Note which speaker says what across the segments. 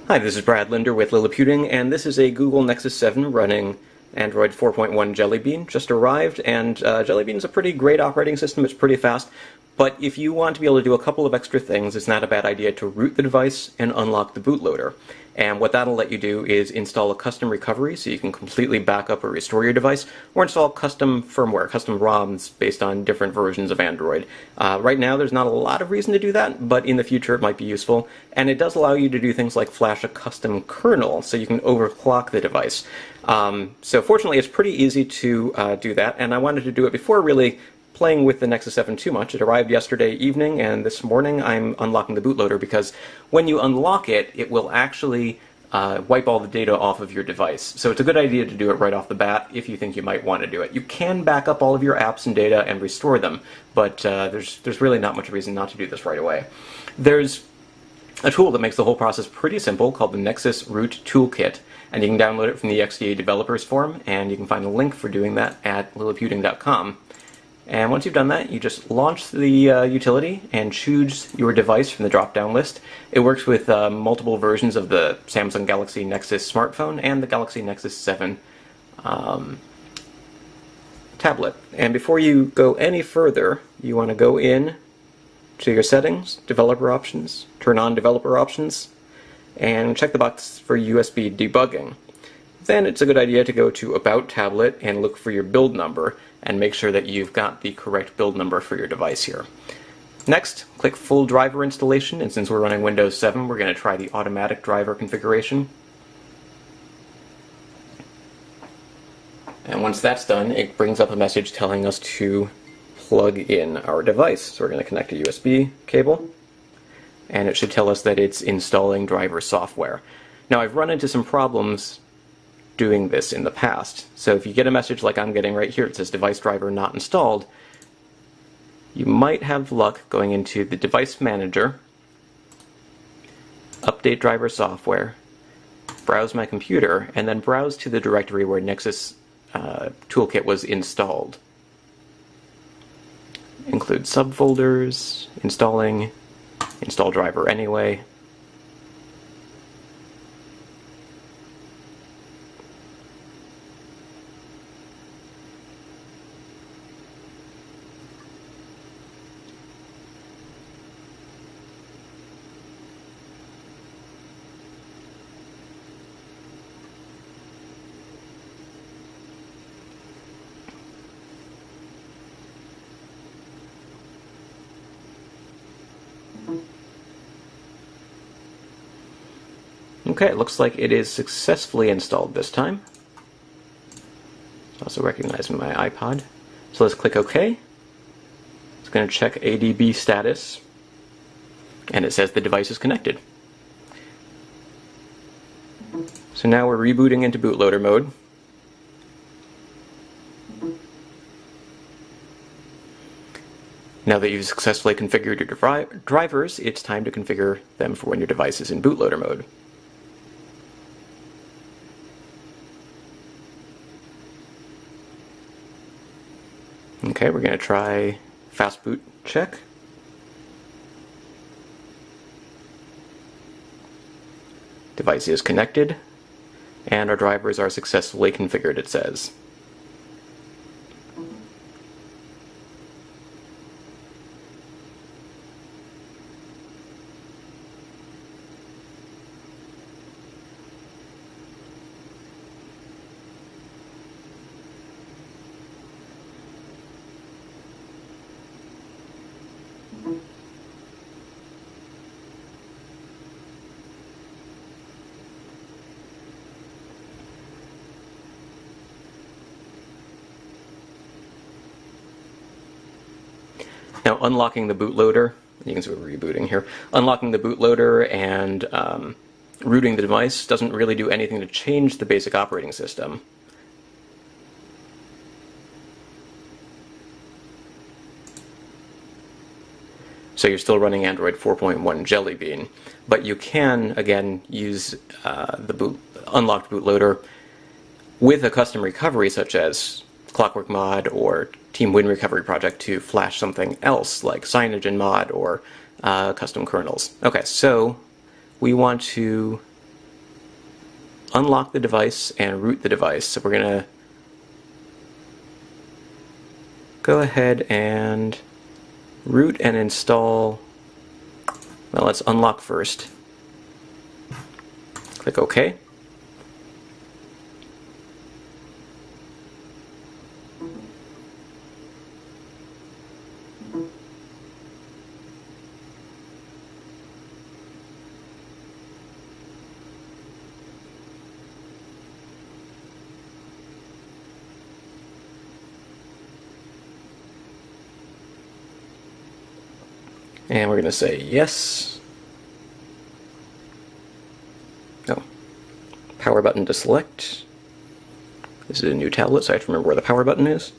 Speaker 1: Hi, this is Brad Linder with Liliputing, and this is a Google Nexus 7 running Android 4.1 Jelly Bean. Just arrived, and Jelly Bean is a pretty great operating system. It's pretty fast, but if you want to be able to do a couple of extra things, it's not a bad idea to root the device and unlock the bootloader. And what that'll let you do is install a custom recovery, so you can completely back up or restore your device, or install custom firmware, custom ROMs based on different versions of Android. Right now there's not a lot of reason to do that, but in the future it might be useful. And it does allow you to do things like flash a custom kernel, so you can overclock the device. So fortunately it's pretty easy to do that, and I wanted to do it before really playing with the Nexus 7 too much. It arrived yesterday evening, and this morning I'm unlocking the bootloader because when you unlock it, it will actually wipe all the data off of your device. So it's a good idea to do it right off the bat if you think you might want to do it. You can back up all of your apps and data and restore them, but there's really not much reason not to do this right away. There's a tool that makes the whole process pretty simple called the Nexus Root Toolkit, and you can download it from the XDA Developers Forum, and you can find a link for doing that at liliputing.com. And once you've done that, you just launch the utility and choose your device from the drop-down list. It works with multiple versions of the Samsung Galaxy Nexus smartphone and the Galaxy Nexus 7 tablet. And before you go any further, you want to go in to your settings, developer options, turn on developer options, and check the box for USB debugging. Then it's a good idea to go to About Tablet and look for your build number and make sure that you've got the correct build number for your device here. Next, click Full Driver Installation, and since we're running Windows 7, we're going to try the automatic driver configuration. And once that's done, it brings up a message telling us to plug in our device. So we're going to connect a USB cable, and it should tell us that it's installing driver software. Now, I've run into some problems doing this in the past. So if you get a message like I'm getting right here, it says device driver not installed, you might have luck going into the device manager, update driver software, browse my computer, and then browse to the directory where Nexus Toolkit was installed. Include subfolders, installing, install driver anyway. Okay, it looks like it is successfully installed this time. It's also recognizing my iPod. So let's click OK. It's going to check ADB status, and it says the device is connected. So now we're rebooting into bootloader mode. Now that you've successfully configured your drivers, it's time to configure them for when your device is in bootloader mode. Okay, we're going to try fast boot check. Device is connected, and our drivers are successfully configured, it says. Now, unlocking the bootloader, you can see we're rebooting here, unlocking the bootloader and rooting the device doesn't really do anything to change the basic operating system. So you're still running Android 4.1 Jelly Bean, but you can, again, use the unlocked bootloader with a custom recovery such as Clockwork Mod or Team Win Recovery Project to flash something else like Cyanogen Mod or custom kernels. Okay, so we want to unlock the device and root the device. So we're going to go ahead and root and install. Well, let's unlock first. Click OK. And we're going to say yes. Oh, power button to select. This is a new tablet, so I have to remember where the power button is.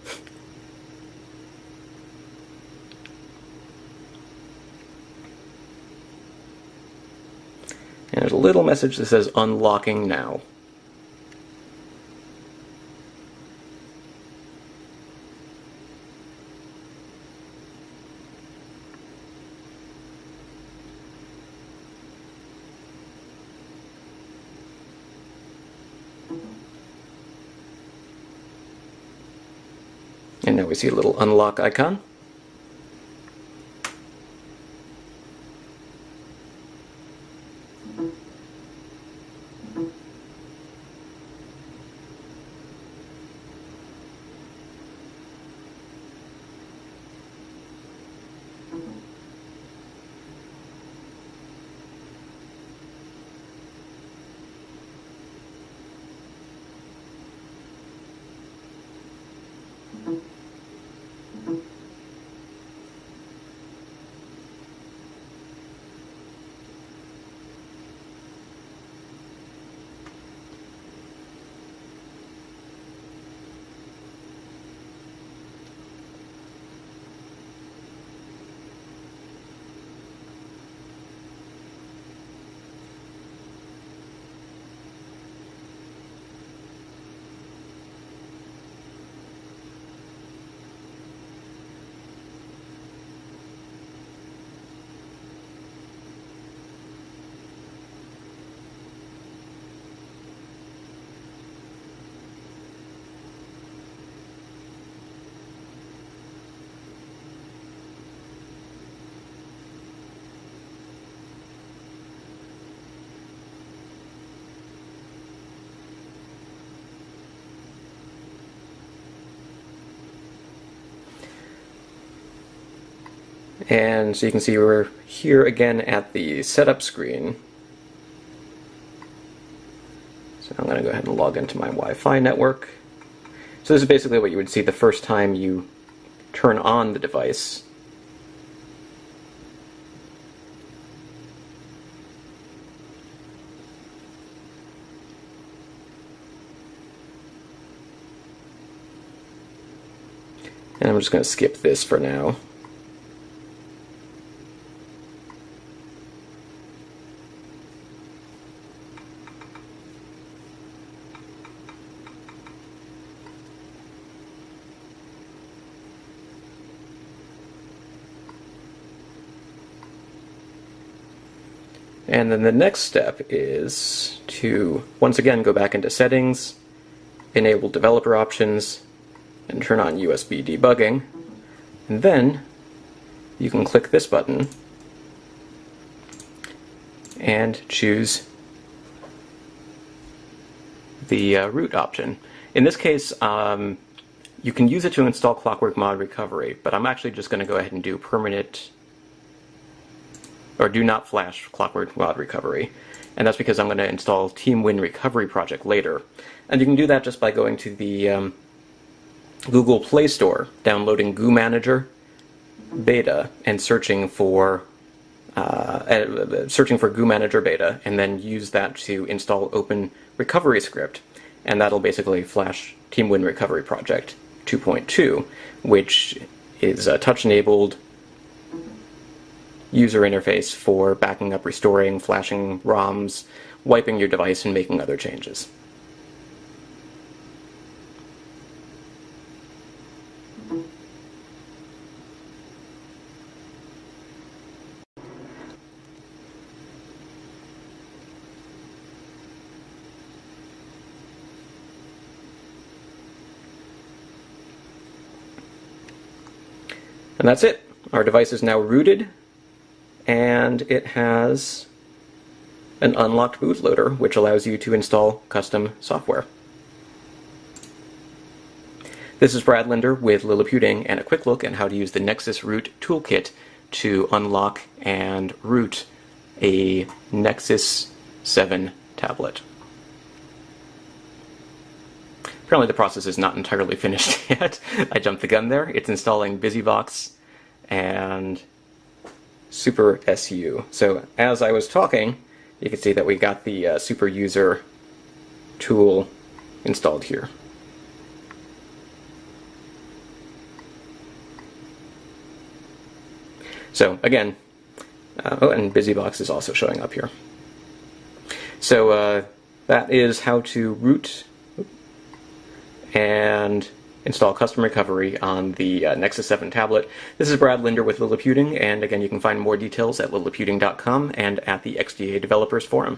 Speaker 1: And there's a little message that says unlocking now. And now we see a little unlock icon. And so you can see we're here again at the setup screen. So I'm going to go ahead and log into my Wi-Fi network. So this is basically what you would see the first time you turn on the device. And I'm just going to skip this for now. And then the next step is to, once again, go back into Settings, enable Developer Options, and turn on USB debugging. And then you can click this button and choose the root option. In this case, you can use it to install Clockwork Mod Recovery, but I'm actually just going to go ahead and do permanent or do not flash Clockwork Mod Recovery. And that's because I'm going to install TeamWin Recovery Project later. And you can do that just by going to the Google Play Store, downloading Goo Manager Beta, and searching for Goo Manager Beta, and then use that to install Open Recovery Script. And that'll basically flash TeamWin Recovery Project 2.2, which is a touch-enabled user interface for backing up, restoring, flashing ROMs, wiping your device, and making other changes. And that's it. Our device is now rooted, and it has an unlocked bootloader, which allows you to install custom software. This is Brad Linder with Liliputing, and a quick look at how to use the Nexus Root Toolkit to unlock and root a Nexus 7 tablet. Apparently the process is not entirely finished yet. I jumped the gun there. It's installing BusyBox and Super SU. So as I was talking, you can see that we got the Super User tool installed here. So again, oh, and BusyBox is also showing up here. So that is how to root and install custom recovery on the Nexus 7 tablet. This is Brad Linder with Liliputing, and again, you can find more details at liliputing.com and at the XDA Developers Forum.